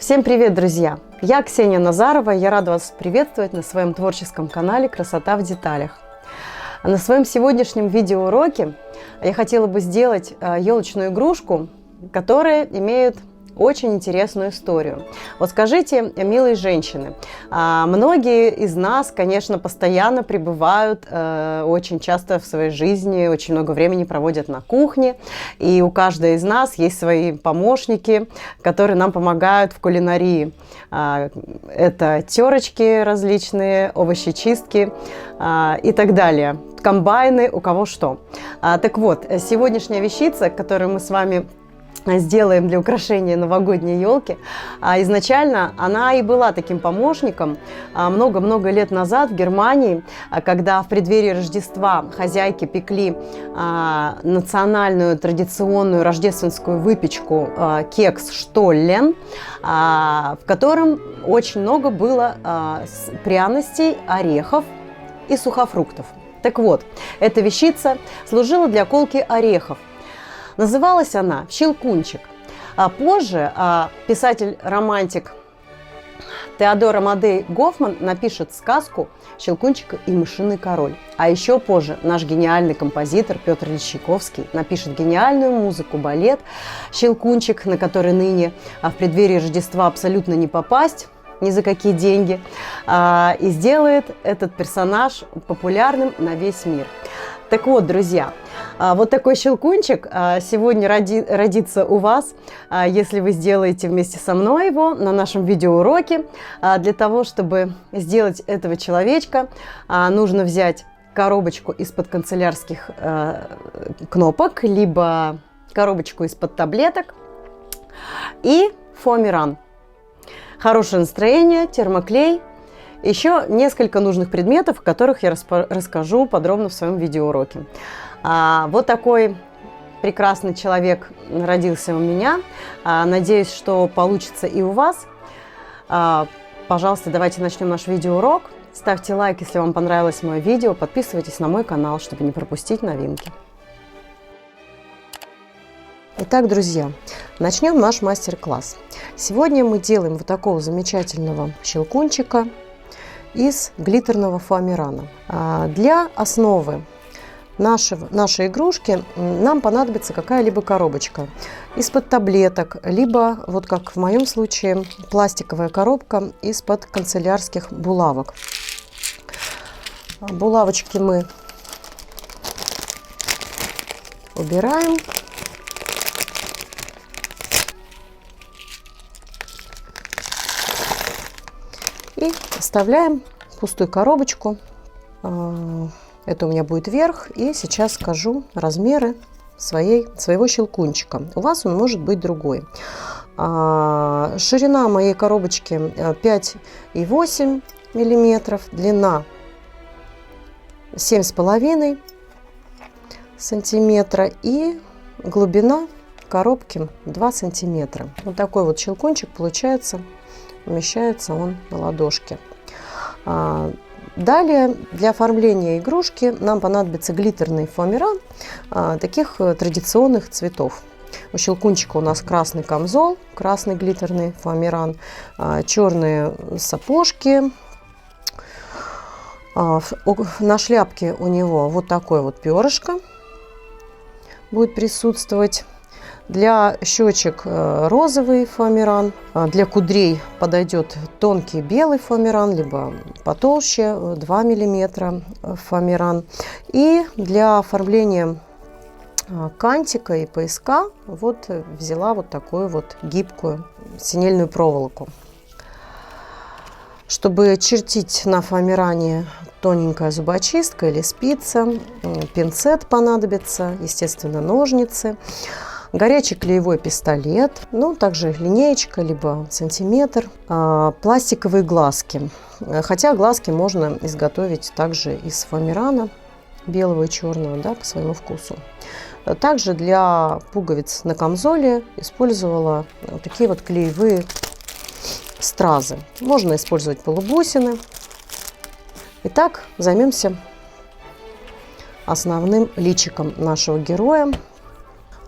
Всем привет, друзья! Я Ксения Назарова, я рада вас приветствовать на своем творческом канале «Красота в деталях». На своем сегодняшнем видеоуроке я хотела бы сделать елочную игрушку, которая имеет очень интересную историю. Вот скажите, милые женщины, многие из нас, конечно, постоянно пребывают очень часто в своей жизни, очень много времени проводят на кухне, и у каждой из нас есть свои помощники, которые нам помогают в кулинарии. Это терочки различные, овощечистки и так далее, комбайны, у кого что. Так вот, сегодняшняя вещица, которую мы с вами сделаем для украшения новогодней елки. Изначально она и была таким помощником много-много лет назад в Германии, когда в преддверии Рождества хозяйки пекли национальную традиционную рождественскую выпечку кекс Штоллен, в котором очень много было пряностей, орехов и сухофруктов. Так вот, эта вещица служила для колки орехов. Называлась она «Щелкунчик». А позже писатель-романтик Теодор Амадей Гофман напишет сказку «Щелкунчик и мышиный король». А еще позже наш гениальный композитор Петр Ильич Чайковский напишет гениальную музыку, балет «Щелкунчик», на который ныне в преддверии Рождества абсолютно не попасть ни за какие деньги, и сделает этот персонаж популярным на весь мир. Так вот, друзья, вот такой щелкунчик сегодня родится у вас, если вы сделаете вместе со мной его на нашем видеоуроке. Для того, чтобы сделать этого человечка, нужно взять коробочку из-под канцелярских кнопок, либо коробочку из-под таблеток и фоамиран. Хорошее настроение, термоклей, еще несколько нужных предметов, о которых я расскажу подробно в своем видеоуроке. Вот такой прекрасный человек родился у меня. Надеюсь, что получится и у вас. Пожалуйста, давайте начнем наш видеоурок. Ставьте лайк, если вам понравилось мое видео. Подписывайтесь на мой канал, чтобы не пропустить новинки. Итак, друзья, начнем наш мастер-класс. Сегодня мы делаем вот такого замечательного щелкунчика из глиттерного фоамирана. Для основы нашей игрушки нам понадобится какая-либо коробочка из-под таблеток, либо, вот как в моем случае, пластиковая коробка из-под канцелярских булавок. Булавочки мы убираем. И вставляем пустую коробочку. Это у меня будет верх. И сейчас скажу размеры своего щелкунчика. У вас он может быть другой. Ширина моей коробочки 5,8 мм. Длина 7,5 сантиметра. И глубина коробки 2 сантиметра. Вот такой вот щелкунчик получается. Умещается он на ладошке. Далее для оформления игрушки нам понадобится глиттерный фоамиран таких традиционных цветов. У щелкунчика у нас красный камзол, красный глиттерный фоамиран, черные сапожки. На шляпке у него вот такое вот перышко будет присутствовать. Для щечек розовый фоамиран, для кудрей подойдет тонкий белый фоамиран, либо потолще 2 мм фоамиран. И для оформления кантика и пояска вот взяла вот такую вот гибкую синельную проволоку. Чтобы чертить на фоамиране, тоненькая зубочистка или спица, пинцет понадобится, естественно, ножницы. Горячий клеевой пистолет, ну, также линеечка, либо сантиметр, пластиковые глазки. Хотя глазки можно изготовить также из фоамирана, белого и черного, да, по своему вкусу. Также для пуговиц на камзоле использовала вот такие вот клеевые стразы. Можно использовать полубусины. Итак, займемся основным личиком нашего героя.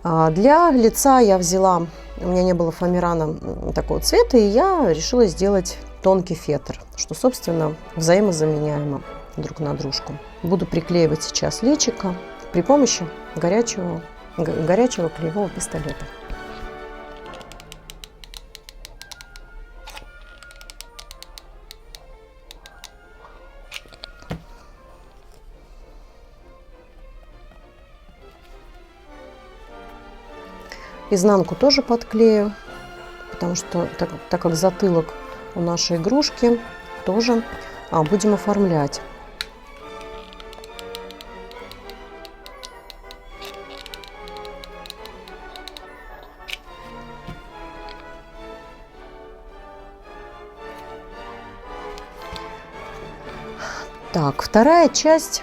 Для лица я взяла у меня не было фоамирана такого цвета, и я решила сделать тонкий фетр, что, собственно, взаимозаменяемо друг на дружку. Буду приклеивать сейчас личико при помощи горячего клеевого пистолета. Изнанку тоже подклею, потому что так как затылок у нашей игрушки тоже будем оформлять. Так, вторая часть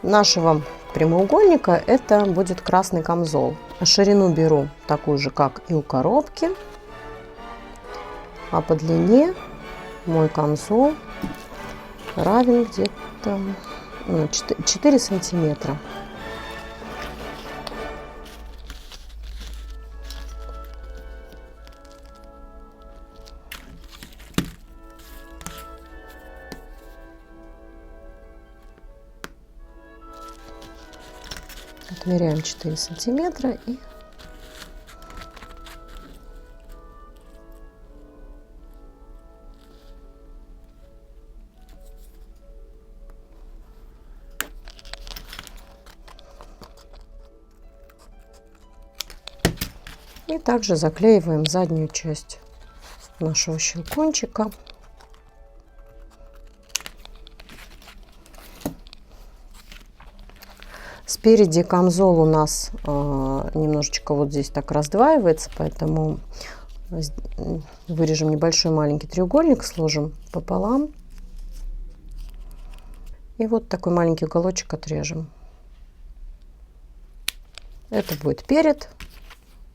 нашего прямоугольника — это будет красный камзол. Ширину беру такую же, как и у коробки, а по длине мой камзол равен где-то 4 сантиметра. Отмеряем 4 сантиметра и также заклеиваем заднюю часть нашего щелкунчика. Спереди камзол у нас немножечко вот здесь так раздваивается, поэтому вырежем небольшой маленький треугольник, сложим пополам. И вот такой маленький уголочек отрежем. Это будет перед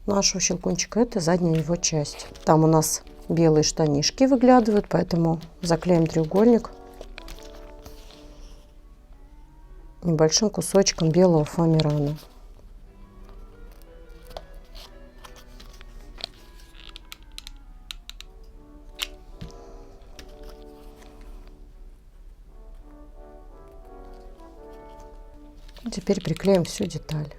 нашего щелкунчика, это задняя его часть. Там у нас белые штанишки выглядывают, поэтому заклеим треугольник небольшим кусочком белого фоамирана. Теперь приклеим всю деталь.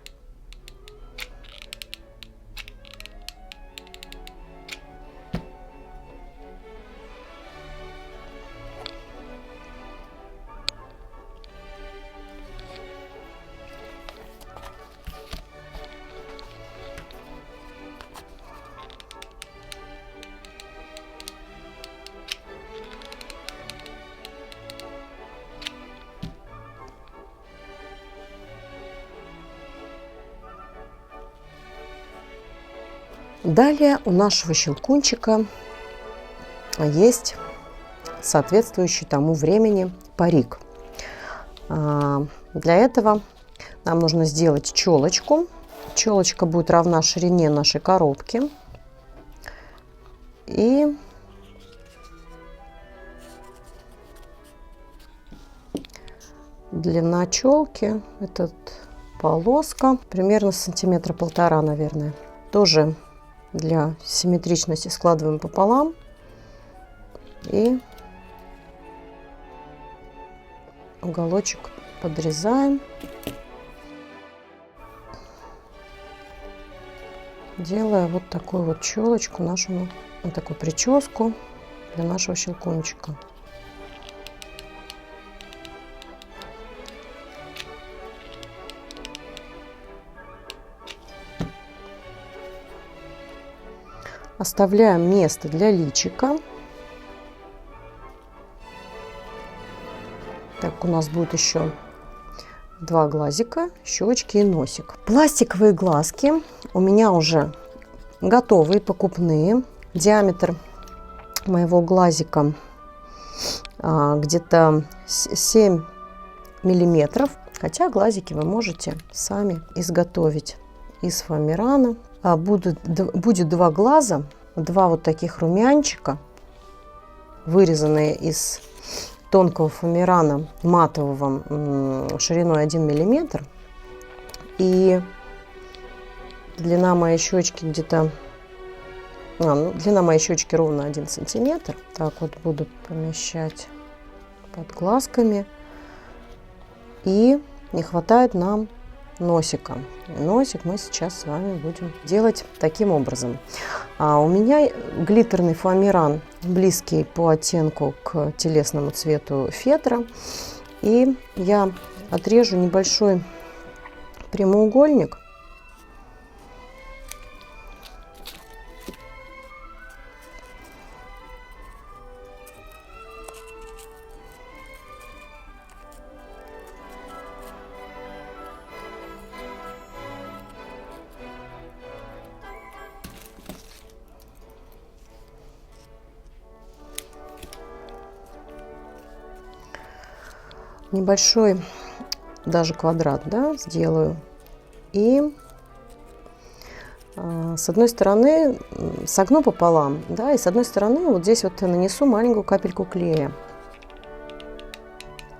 Далее у нашего щелкунчика есть соответствующий тому времени парик. Для этого нам нужно сделать челочку. Челочка будет равна ширине нашей коробки. И длина челки, это полоска, примерно сантиметра полтора, наверное. Тоже для симметричности складываем пополам и уголочек подрезаем, делая вот такую вот челочку нашему, вот такую прическу для нашего щелкунчика. Оставляем место для личика. Так, у нас будет еще два глазика, щечки и носик. Пластиковые глазки у меня уже готовые, покупные. Диаметр моего глазика где-то 7 миллиметров. Хотя глазики вы можете сами изготовить из фоамирана. Будет два глаза, два вот таких румянчика, вырезанные из тонкого фоамирана матового шириной 1 миллиметр. И длина моей щечки где-то Ну, длина моей щечки ровно 1 сантиметр. Так вот буду помещать под глазками. И не хватает нам носика. Носик мы сейчас с вами будем делать таким образом. У меня глиттерный фоамиран, близкий по оттенку к телесному цвету фетра. И я отрежу небольшой прямоугольник. Небольшой даже квадрат, да, сделаю. И с одной стороны согну пополам, да, и с одной стороны вот здесь вот нанесу маленькую капельку клея,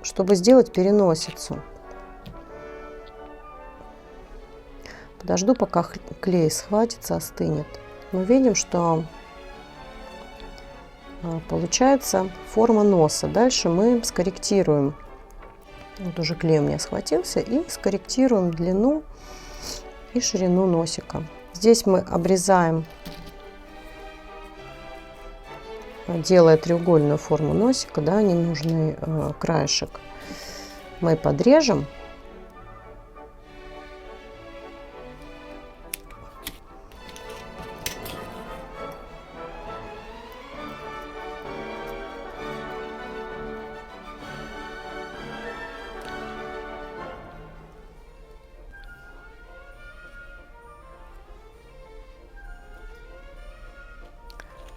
чтобы сделать переносицу. Подожду, пока клей схватится, остынет. Мы видим, что получается форма носа. Дальше мы скорректируем. Вот уже клей у меня схватился. И скорректируем длину и ширину носика. Здесь мы обрезаем, делая треугольную форму носика, да, ненужный краешек. Мы подрежем.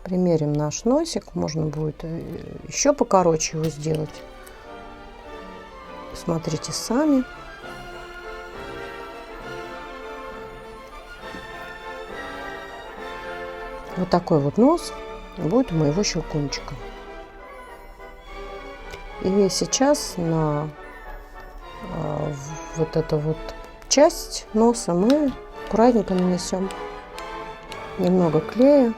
Примерим наш носик. Можно будет еще покороче его сделать. Смотрите сами. Вот такой вот нос будет у моего щелкунчика. И сейчас на вот эту вот часть носа мы аккуратненько нанесем немного клея.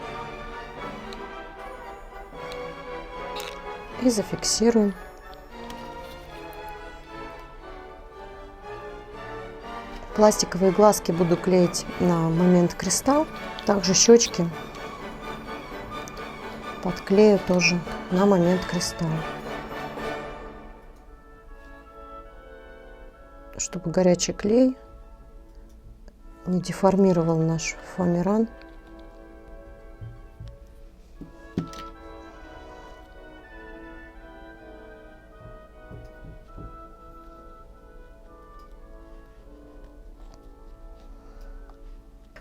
И зафиксируем. Пластиковые глазки буду клеить на момент кристалл. Также щечки подклею тоже на момент кристалла. Чтобы горячий клей не деформировал наш фоамиран.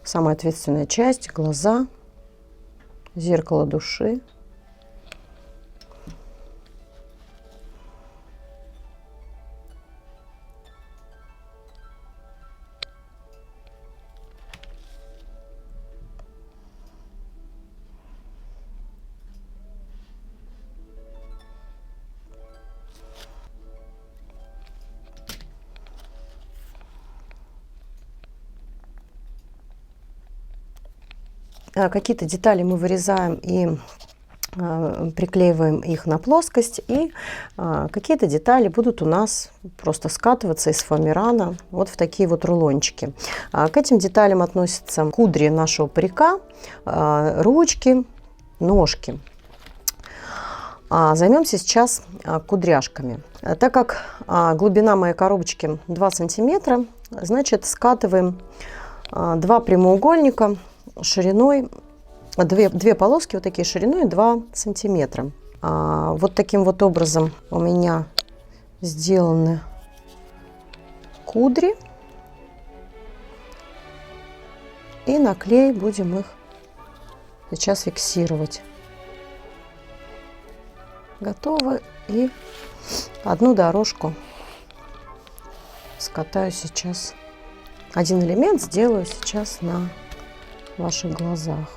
Самая ответственная часть – глаза, зеркало души. Какие-то детали мы вырезаем и приклеиваем их на плоскость, и какие-то детали будут у нас просто скатываться из фоамирана вот в такие вот рулончики. К этим деталям относятся кудри нашего парика, ручки, ножки. Займемся сейчас кудряшками. Так как глубина моей коробочки 2 сантиметра, значит скатываем 2 прямоугольника шириной, две полоски вот такие шириной 2 сантиметра. Вот таким вот образом у меня сделаны кудри. И на клей будем их сейчас фиксировать. Готово. И одну дорожку скатаю сейчас. Один элемент сделаю сейчас на ваших глазах.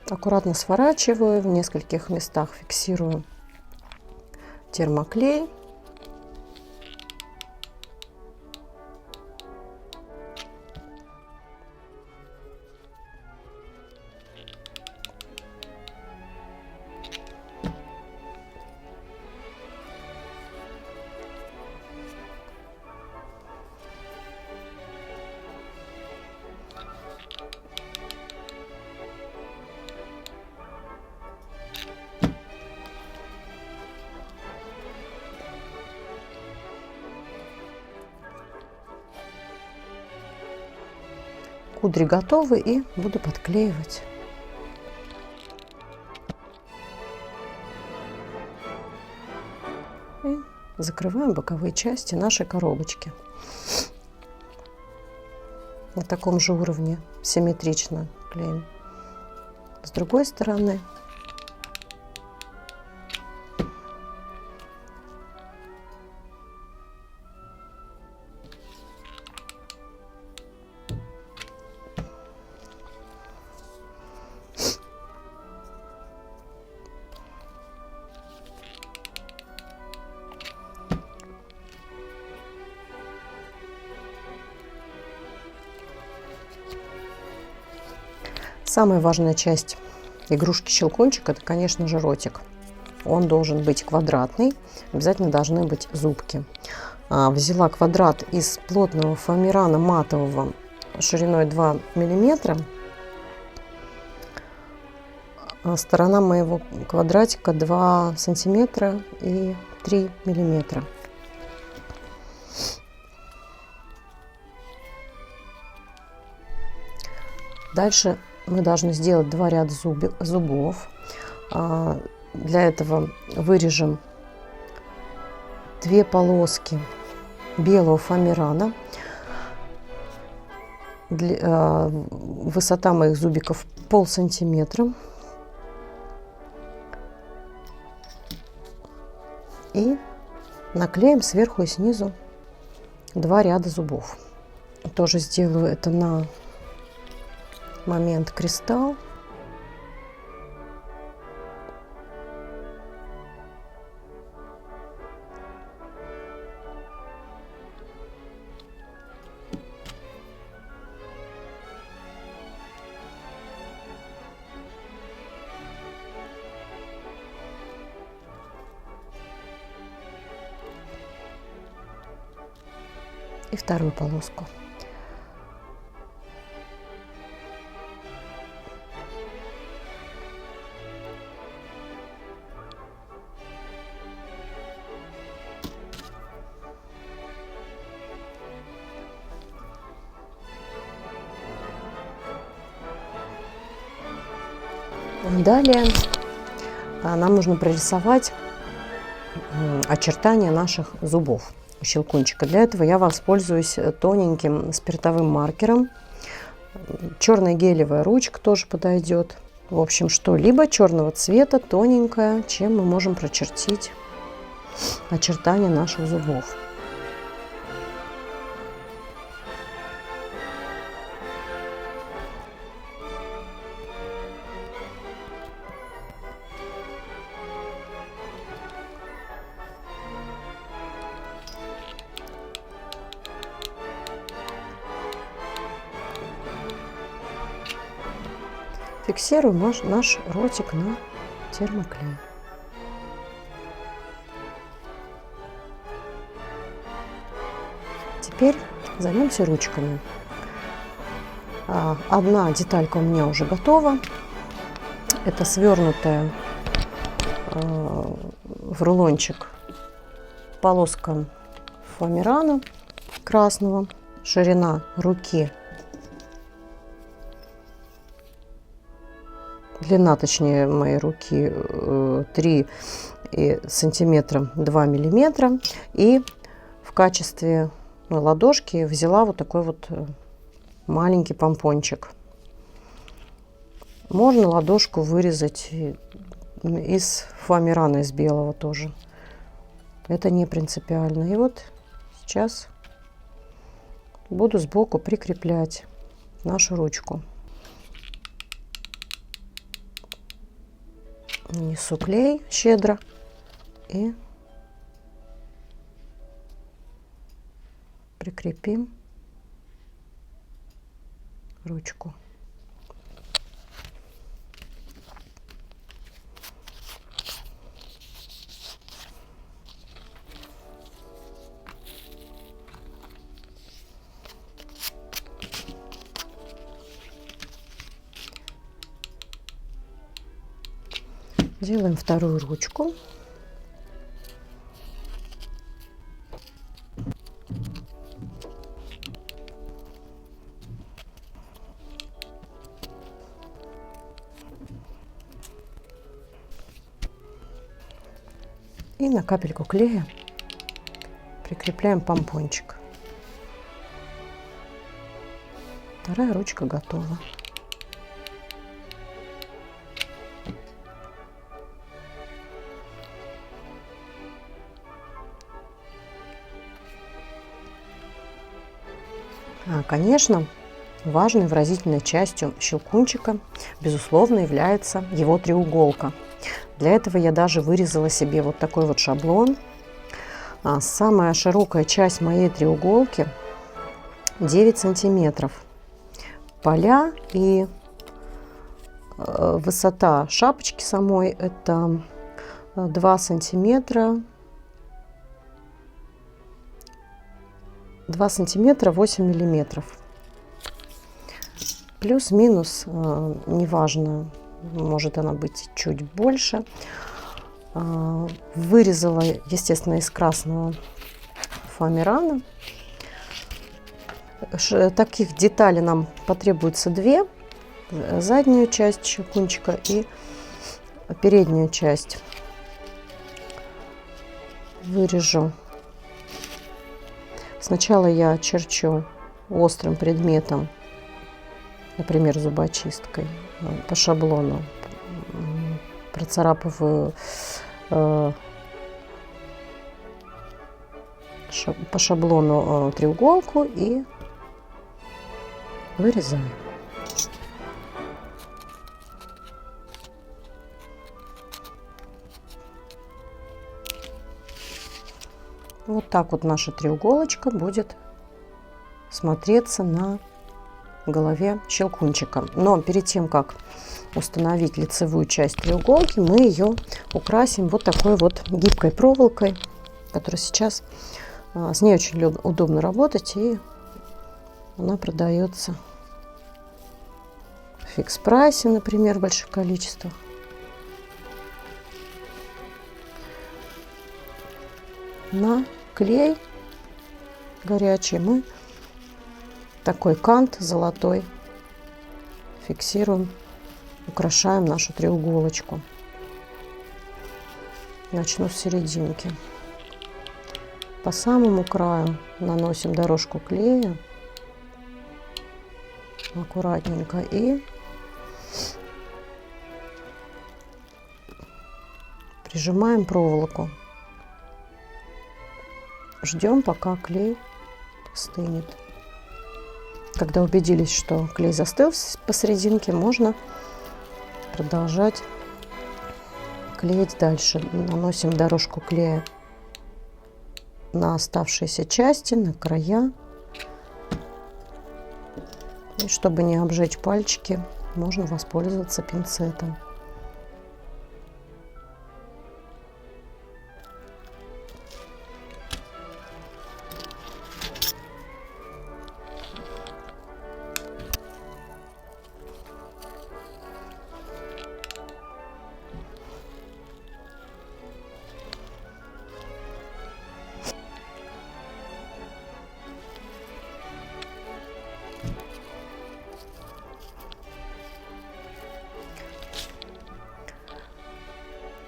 Аккуратно сворачиваю, в нескольких местах фиксирую термоклей. Кудри готовы, и буду подклеивать. И закрываем боковые части нашей коробочки. На таком же уровне симметрично клеим. С другой стороны. Самая важная часть игрушки-щелкунчик — это, конечно же, ротик. Он должен быть квадратный, обязательно должны быть зубки. Взяла квадрат из плотного фоамирана матового шириной 2 мм. Сторона моего квадратика 2 сантиметра и 3 миллиметра. Дальше мы должны сделать 2 ряда зубов. Для этого вырежем 2 полоски белого фоамирана. Высота моих зубиков 0,5 сантиметра. И наклеим сверху и снизу 2 ряда зубов. Тоже сделаю это на момент кристалл. И вторую полоску. Далее нам нужно прорисовать очертания наших зубов у щелкунчика. Для этого я воспользуюсь тоненьким спиртовым маркером. Черная гелевая ручка тоже подойдет. В общем, что-либо черного цвета, тоненькое, чем мы можем прочертить очертания наших зубов. Фиксируем наш ротик на термоклей. Теперь займемся ручками. Одна деталька у меня уже готова. Это свернутая в рулончик полоска фоамирана красного. Ширина руки, длина, точнее, моей руки 3 сантиметра 2 миллиметра. И в качестве ладошки взяла вот такой вот маленький помпончик. Можно ладошку вырезать из фоамирана, из белого тоже. Это не принципиально. И вот сейчас буду сбоку прикреплять нашу ручку. Нанесу клей щедро и прикрепим ручку. Делаем вторую ручку. И на капельку клея прикрепляем помпончик. Вторая ручка готова. Конечно, важной выразительной частью щелкунчика, безусловно, является его треуголка. Для этого я даже вырезала себе вот такой вот шаблон. Самая широкая часть моей треуголки 9 сантиметров. Поля и высота шапочки самой это 2 сантиметра. 2 сантиметра 8 миллиметров. Плюс-минус, неважно, может она быть чуть больше. Вырезала, естественно, из красного фоамирана. Таких деталей нам потребуется 2. Заднюю часть щелкунчика и переднюю часть. Вырежу. Сначала я черчу острым предметом, например, зубочисткой, по шаблону, процарапываю по шаблону треуголку и вырезаю. Вот так вот наша треуголочка будет смотреться на голове щелкунчика. Но перед тем, как установить лицевую часть треуголки, мы ее украсим вот такой вот гибкой проволокой, которая сейчас, с ней очень удобно работать, и она продается в фикс-прайсе, например, в больших количествах. На клей горячий мы такой кант золотой фиксируем, украшаем нашу треуголочку. Начну с серединки. По самому краю наносим дорожку клея аккуратненько и прижимаем проволоку. Ждем, пока клей стынет. Когда убедились, что клей застыл посерединке, можно продолжать клеить дальше. Наносим дорожку клея на оставшиеся части, на края. И чтобы не обжечь пальчики, можно воспользоваться пинцетом.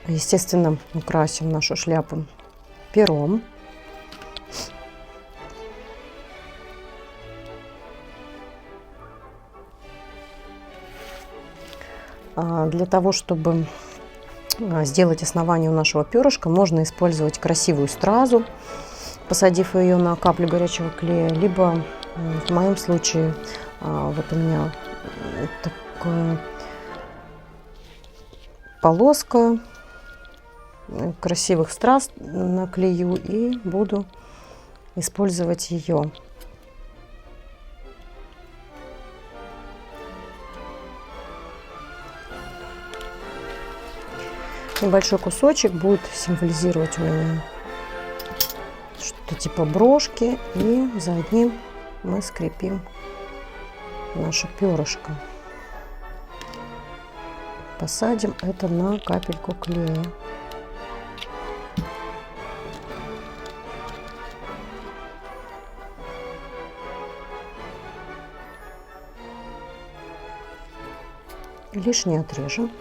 Естественно, украсим нашу шляпу пером. Для того, чтобы сделать основание у нашего перышка, можно использовать красивую стразу, посадив ее на каплю горячего клея, либо в моем случае вот у меня такое полоска красивых страз наклею и буду использовать ее. Небольшой кусочек будет символизировать у меня что-то типа брошки, и за одним мы скрепим наше перышко. Посадим это на капельку клея. Лишнее отрежем.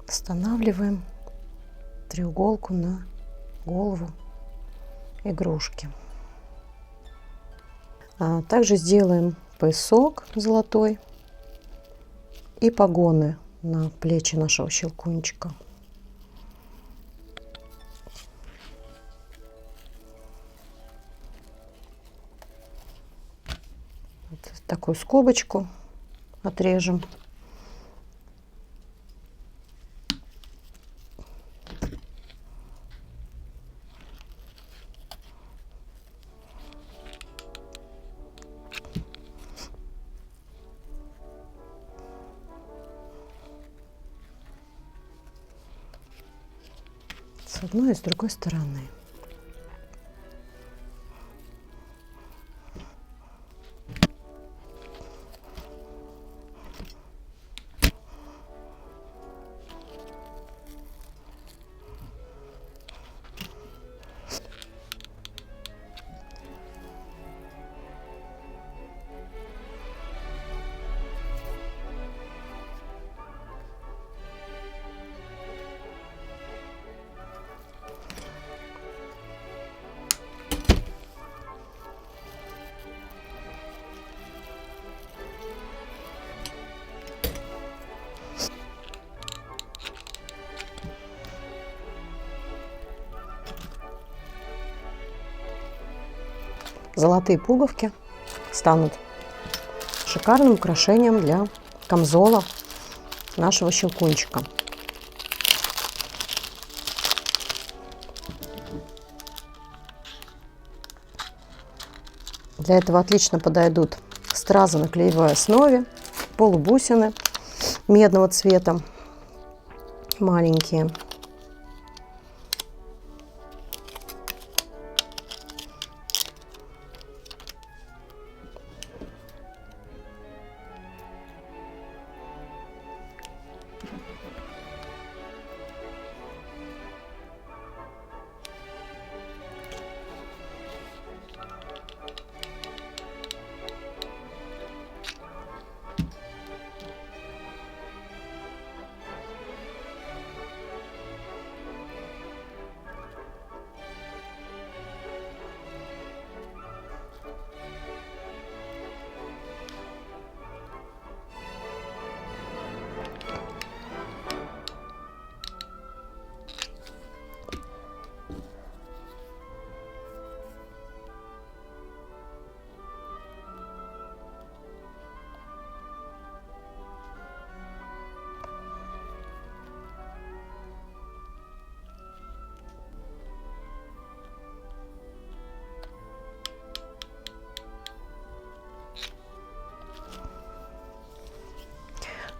Устанавливаем треуголку на голову игрушки. Также сделаем поясок золотой и погоны на плечи нашего щелкунчика. Вот такую скобочку отрежем. С одной и с другой стороны. Золотые пуговки станут шикарным украшением для камзола нашего щелкунчика. Для этого отлично подойдут стразы на клеевой основе, полубусины медного цвета, маленькие.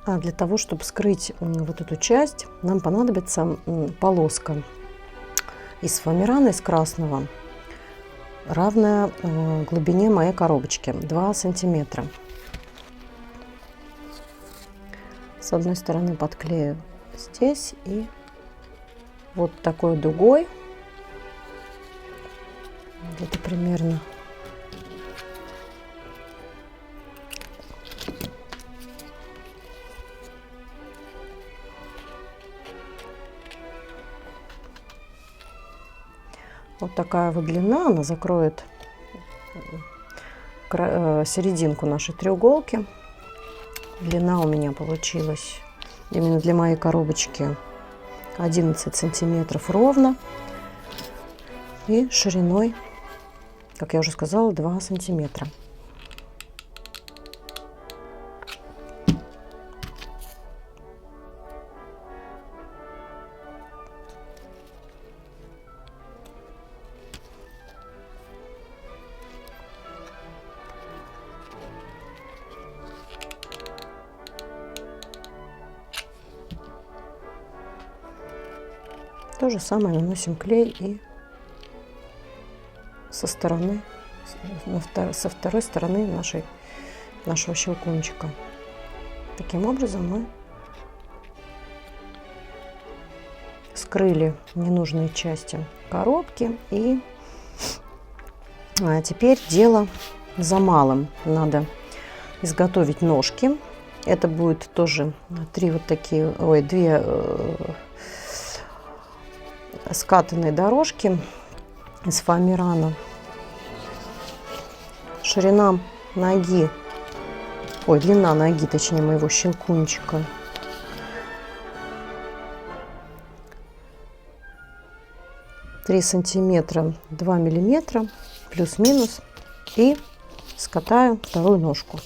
А для того, чтобы скрыть вот эту часть, нам понадобится полоска из фоамирана, из красного, равная глубине моей коробочки, 2 сантиметра. С одной стороны подклею здесь и вот такой дугой, где-то примерно Вот такая вот длина, она закроет серединку нашей треуголки. Длина у меня получилась именно для моей коробочки 11 сантиметров ровно. И шириной, как я уже сказала, 2 сантиметра. То же самое наносим клей и со второй стороны нашего щелкунчика. Таким образом мы скрыли ненужные части коробки. И теперь дело за малым. Надо изготовить ножки. Это будет тоже две скатанные дорожки из фоамирана. Длина ноги, точнее, моего щелкунчика — 3 сантиметра 2 миллиметра, плюс-минус, и скатаю вторую ножку.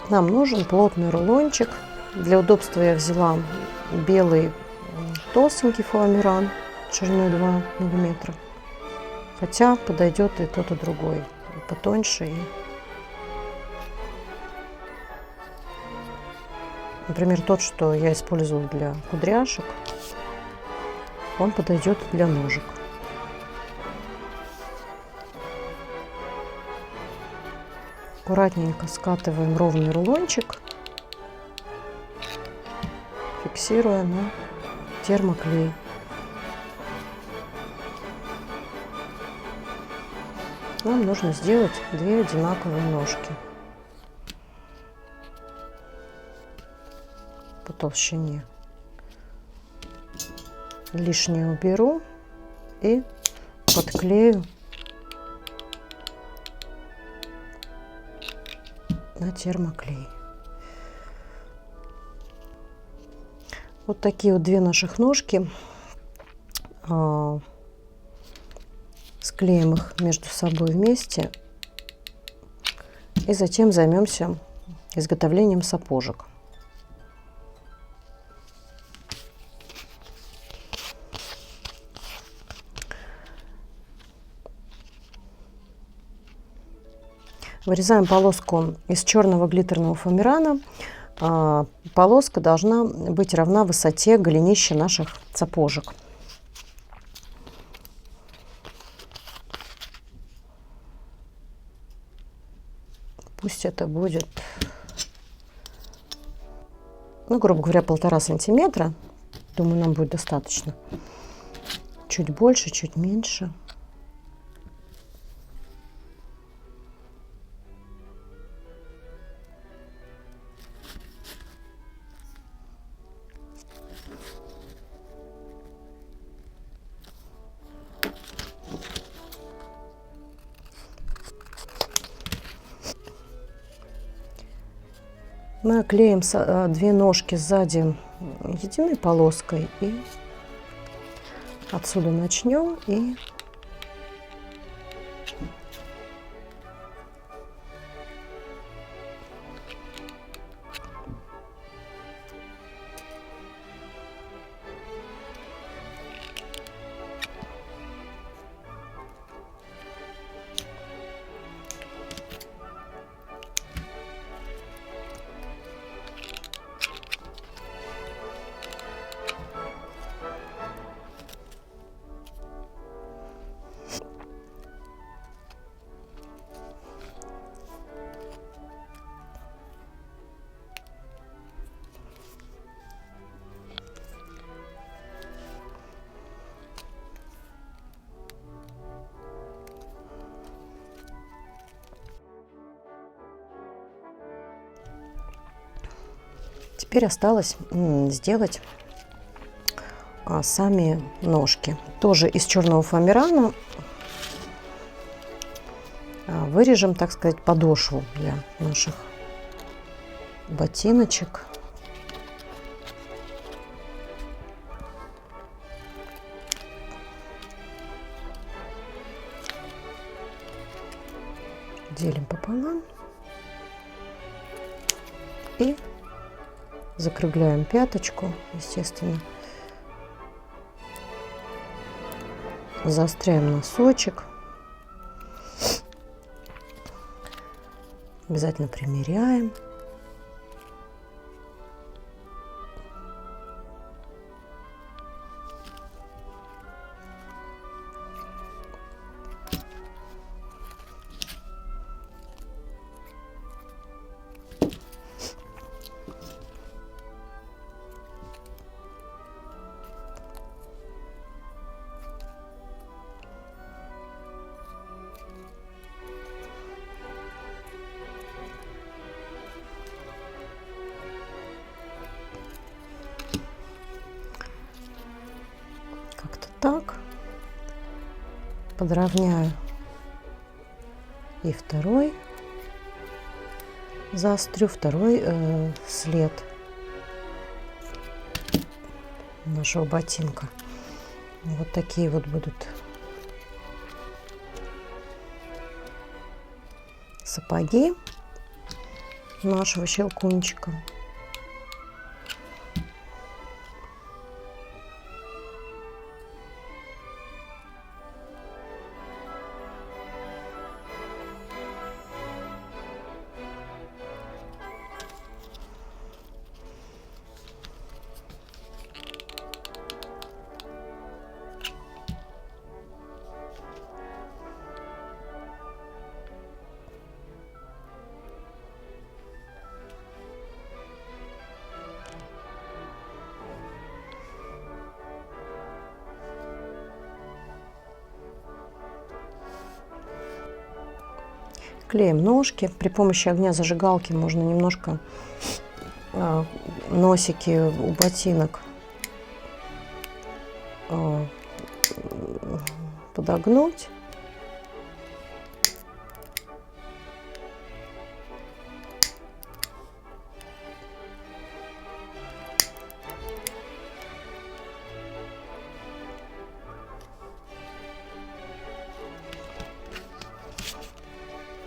Нам нужен плотный рулончик. Для удобства я взяла белый толстенький фоамиран шириной 2 миллиметра. Хотя подойдет и тот, и другой, и потоньше. Например, тот, что я использовала для кудряшек, он подойдет для ножек. Аккуратненько скатываем ровный рулончик, фиксируя на термоклей. Нам нужно сделать 2 одинаковые ножки по толщине. Лишнее уберу и подклею на термоклей. Вот такие вот 2 наших ножки. Склеим их между собой вместе и затем займемся изготовлением сапожек. Вырезаем полоску из черного глиттерного фоамирана. Полоска должна быть равна высоте голенища наших сапожек. Пусть это будет, грубо говоря, 1,5 сантиметра. Думаю, нам будет достаточно. Чуть больше, чуть меньше. Мы оклеим 2 ножки сзади единой полоской и отсюда начнем и теперь осталось сделать сами ножки. Тоже из черного фоамирана вырежем, так сказать, подошву для наших ботиночек. Делим пополам и закругляем пяточку, естественно. Заостряем носочек. Обязательно примеряем. Так, подровняю и второй, заострю второй след нашего ботинка. Вот такие вот будут сапоги нашего щелкунчика. Клеим ножки. При помощи огня зажигалки можно немножко носики у ботинок подогнуть.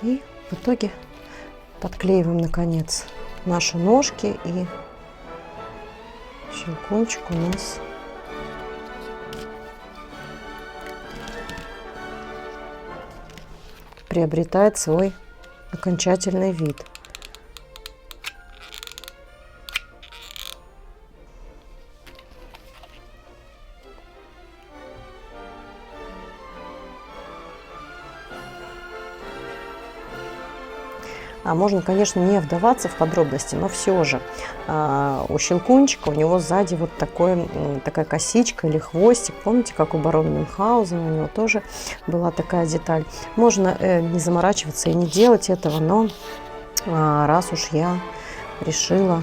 И в итоге подклеиваем, наконец, наши ножки, и щелкунчик у нас приобретает свой окончательный вид. Можно, конечно, не вдаваться в подробности, но все же у щелкунчика, у него сзади вот такая косичка или хвостик. Помните, как у барона Мюнхгаузена, у него тоже была такая деталь. Можно не заморачиваться и не делать этого, но раз уж я решила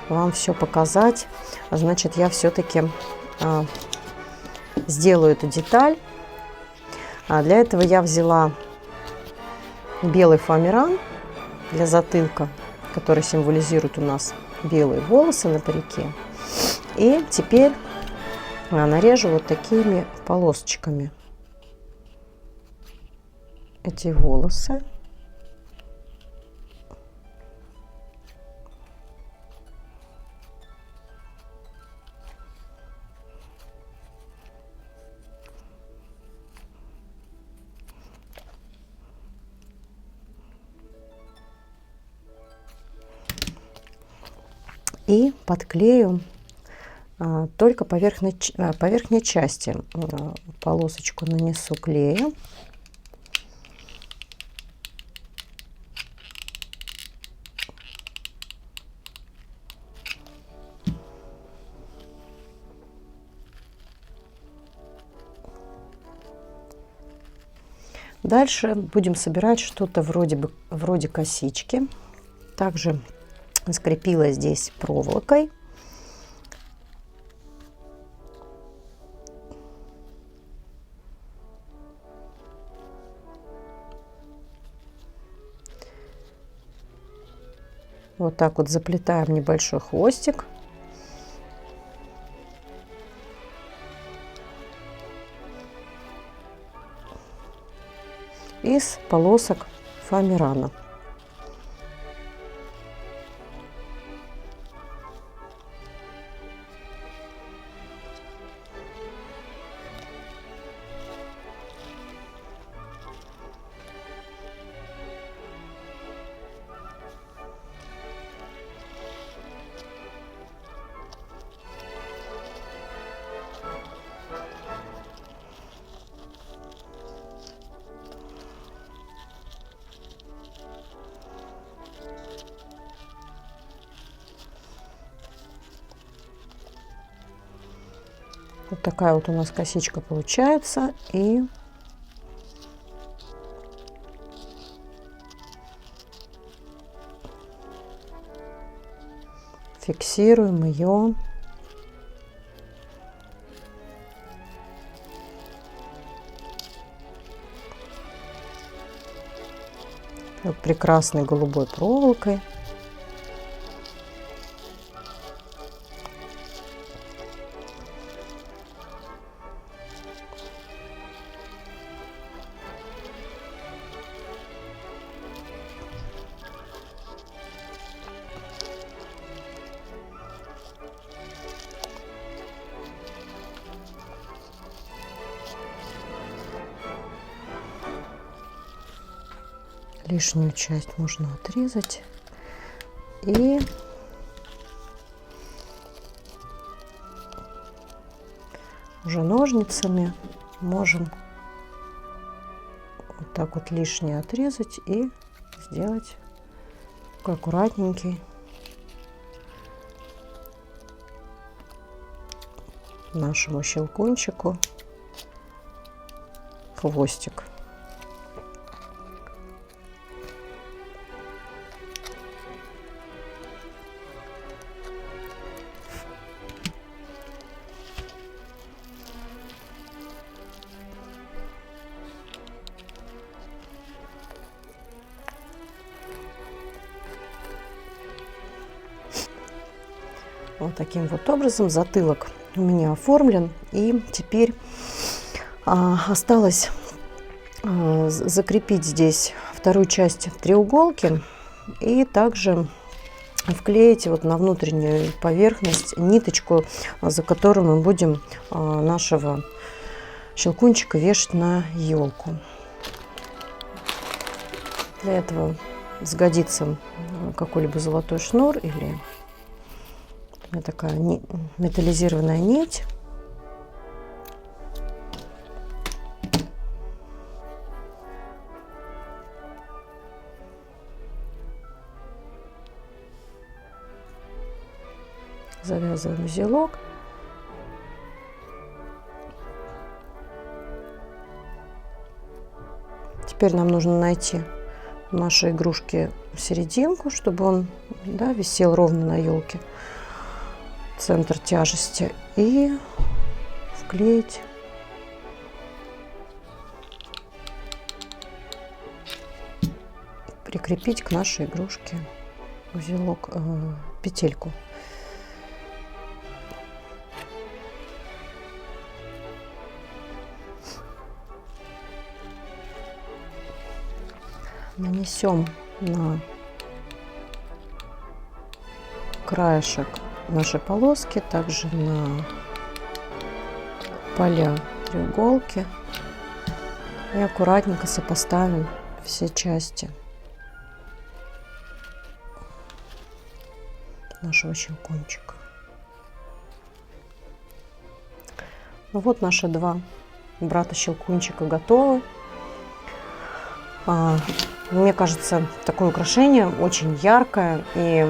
вам все показать, значит, я все-таки сделаю эту деталь. Для этого я взяла белый фоамиран для затылка, который символизирует у нас белые волосы на парике. И теперь нарежу вот такими полосочками эти волосы. И подклею только по верхней части. Полосочку нанесу клеем. Дальше будем собирать что-то вроде косички. Также скрепила здесь проволокой. Вот так вот заплетаем небольшой хвостик. Из полосок фоамирана. Вот такая вот у нас косичка получается. И фиксируем ее прекрасной голубой проволокой. Лишнюю часть можно отрезать и уже ножницами можем вот так вот лишнее отрезать и сделать такой аккуратненький нашему щелкунчику хвостик. Вот таким вот образом затылок у меня оформлен. И теперь осталось закрепить здесь вторую часть треуголки и также вклеить вот на внутреннюю поверхность ниточку, за которую мы будем нашего щелкунчика вешать на елку. Для этого сгодится какой-либо золотой шнур или такая металлизированная нить. Завязываем узелок. Теперь нам нужно найти нашей игрушки серединку, чтобы он, да, висел ровно на елке, центр тяжести, и вклеить прикрепить к нашей игрушке узелок, петельку. Нанесем на краешек нашей полоски, также на поля треуголки, и аккуратненько сопоставим все части нашего щелкунчика. Ну вот наши два брата щелкунчика готовы. Мне кажется, такое украшение очень яркое, и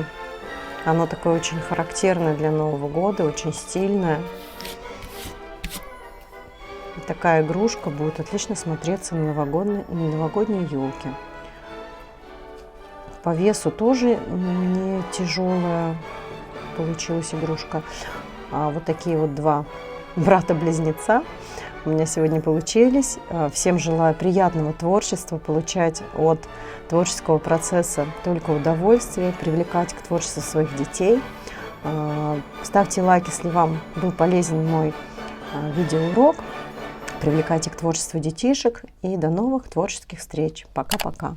оно такое очень характерное для Нового года, очень стильное. И такая игрушка будет отлично смотреться на новогодней елке. По весу тоже не тяжелая получилась игрушка. Вот такие вот два брата-близнеца у меня сегодня получились. Всем желаю приятного творчества, получать от творческого процесса только удовольствие, привлекать к творчеству своих детей. Ставьте лайк, если вам был полезен мой видеоурок. Привлекайте к творчеству детишек. И до новых творческих встреч. Пока-пока.